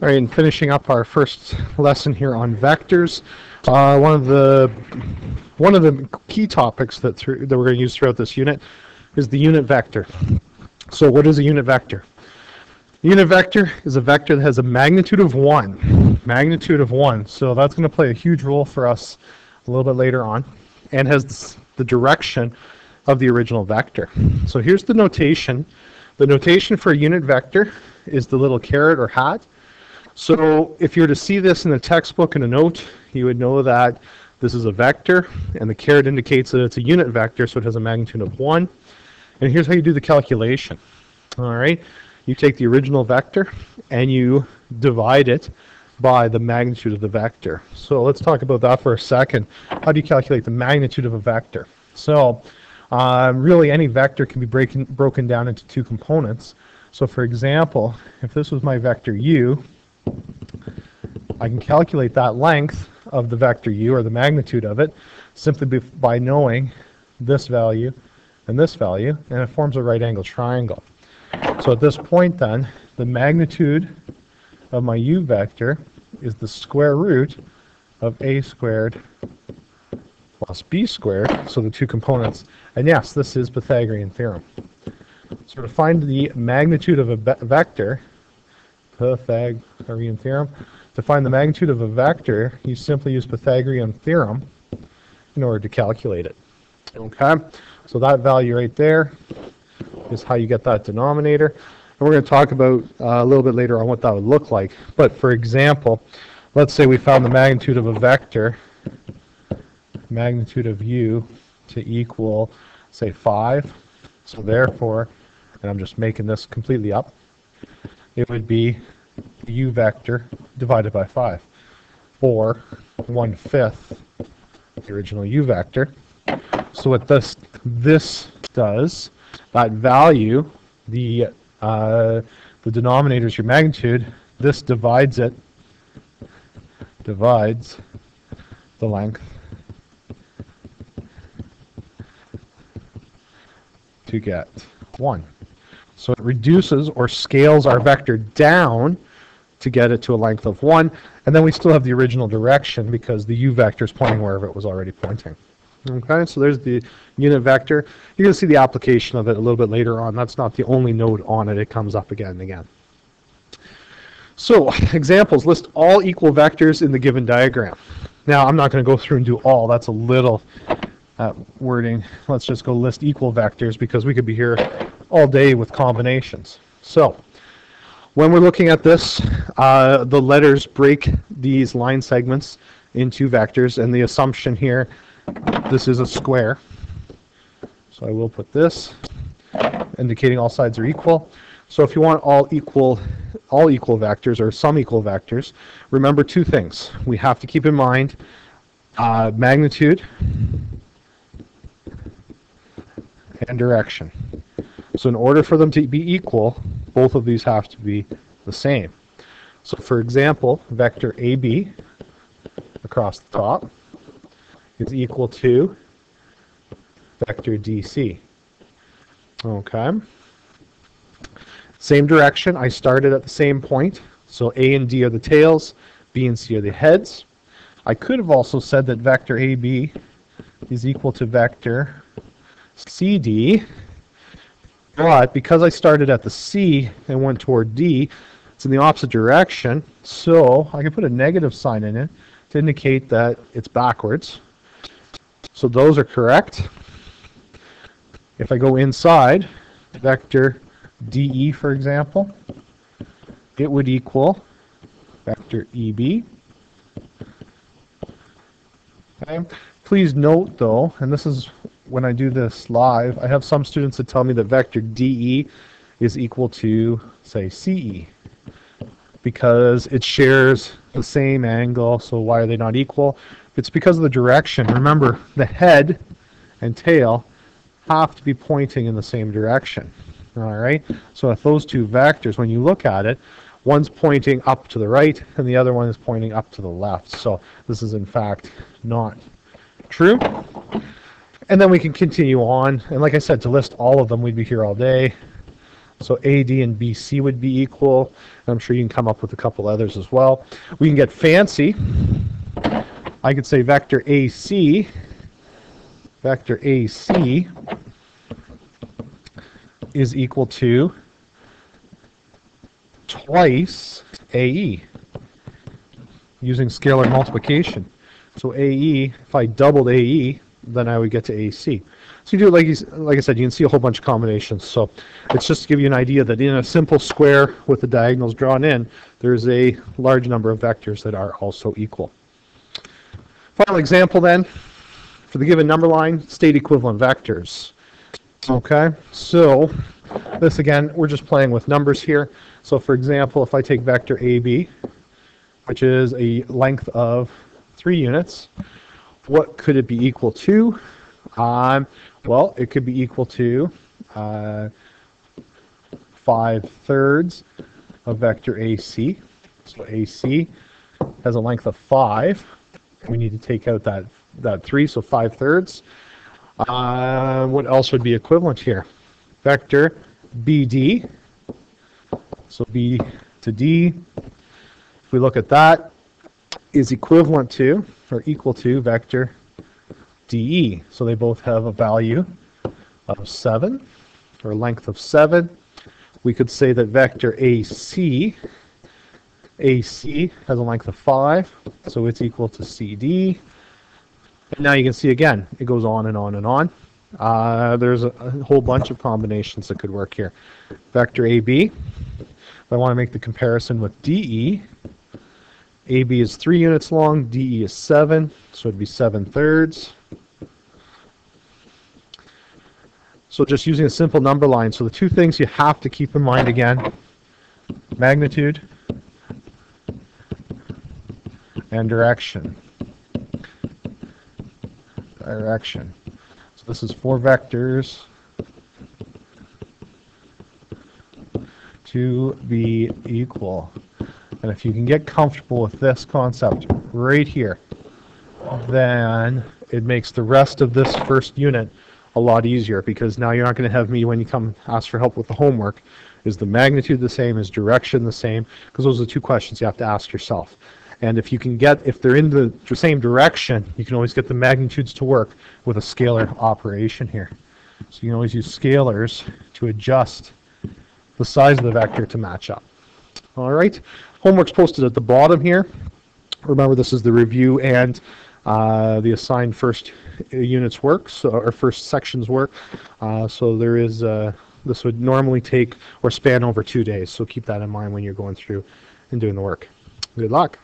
All right, and finishing up our first lesson here on vectors, one of the key topics that we're going to use throughout this unit is the unit vector. So what is a unit vector? A unit vector is a vector that has a magnitude of 1. Magnitude of 1. So that's going to play a huge role for us a little bit later on, and has the direction of the original vector. So here's the notation. The notation for a unit vector is the little caret or hat. So if you were to see this in a textbook in a note, you would know that this is a vector, and the caret indicates that it's a unit vector, so it has a magnitude of 1. And here's how you do the calculation. All right, you take the original vector and you divide it by the magnitude of the vector. So let's talk about that for a second. How do you calculate the magnitude of a vector? So really any vector can be broken down into two components. So for example, if this was my vector u, I can calculate that length of the vector u, or the magnitude of it, simply by knowing this value and this value, and it forms a right angle triangle. So at this point then, the magnitude of my u vector is the square root of a squared plus b squared, so the two components. And yes, this is Pythagorean theorem. So to find the magnitude of a vector, Pythagorean theorem, to find the magnitude of a vector, you simply use Pythagorean theorem in order to calculate it. Okay, so that value right there is how you get that denominator. And we're going to talk about a little bit later on what that would look like. But for example, let's say we found the magnitude of a vector, magnitude of u, to equal, say, 5. So therefore, and I'm just making this completely up, it would be u vector divided by 5, or 1/5 the original u vector. So what this does, that value, the denominator is your magnitude, this divides the length to get 1. So it reduces or scales our vector down to get it to a length of 1, and then we still have the original direction because the u vector is pointing wherever it was already pointing. Okay, so there's the unit vector. You're going to see the application of it a little bit later on. That's not the only note on it. It comes up again and again. So examples: list all equal vectors in the given diagram. Now I'm not going to go through and do all. That's a little wording. Let's just go list equal vectors because we could be here all day with combinations. So when we're looking at this, the letters break these line segments into vectors, and the assumption here, this is a square. So I will put this, indicating all sides are equal. So if you want all equal vectors, or some equal vectors, remember two things. We have to keep in mind magnitude and direction. So in order for them to be equal, both of these have to be the same. So for example, vector AB across the top is equal to vector DC. Okay. Same direction. I started at the same point. So A and D are the tails, B and C are the heads. I could have also said that vector AB is equal to vector CD, but because I started at the C and went toward D, it's in the opposite direction, so I can put a negative sign in it to indicate that it's backwards. So those are correct. If I go inside, vector DE, for example, it would equal vector EB. Okay. Please note, though, and this is when I do this live, I have some students that tell me that vector DE is equal to, say, CE, because it shares the same angle, so why are they not equal? It's because of the direction. Remember, the head and tail have to be pointing in the same direction. All right? So if those two vectors, when you look at it, one's pointing up to the right and the other one is pointing up to the left. So this is in fact not true. And then we can continue on. And like I said, to list all of them, we'd be here all day. So AD and BC would be equal. I'm sure you can come up with a couple others as well. We can get fancy. I could say vector AC is equal to twice AE using scalar multiplication. So AE, if I doubled AE, then I would get to AC. So you do it like I said, you can see a whole bunch of combinations. So it's just to give you an idea that in a simple square with the diagonals drawn in, there's a large number of vectors that are also equal. Final example then, for the given number line, state equivalent vectors. Okay, so this again, we're just playing with numbers here. So for example, if I take vector AB, which is a length of 3 units, what could it be equal to? Well, it could be equal to 5/3 of vector AC. So AC has a length of 5. We need to take out that 3, so 5/3. What else would be equivalent here? Vector BD. So B to D, if we look at that, is equivalent to, or equal to, vector DE. So they both have a value of 7, or length of 7. We could say that vector AC has a length of 5, so it's equal to CD. And now you can see again, it goes on and on and on. There's a whole bunch of combinations that could work here. Vector AB, if I want to make the comparison with DE, AB is 3 units long, DE is 7, so it'd be 7/3. So just using a simple number line, so the two things you have to keep in mind again, magnitude and direction. So this is 4 vectors to be equal. And if you can get comfortable with this concept right here, then it makes the rest of this first unit a lot easier, because now you're not going to have me, when you come ask for help with the homework, is the magnitude the same, is direction the same? Because those are the two questions you have to ask yourself. And if you can get, if they're in the same direction, you can always get the magnitudes to work with a scalar operation here. So you can always use scalars to adjust the size of the vector to match up. All right, homework's posted at the bottom here. Remember, this is the review and the assigned first units work, so, or first sections work. So there is, this would normally take or span over 2 days. So keep that in mind when you're going through and doing the work. Good luck.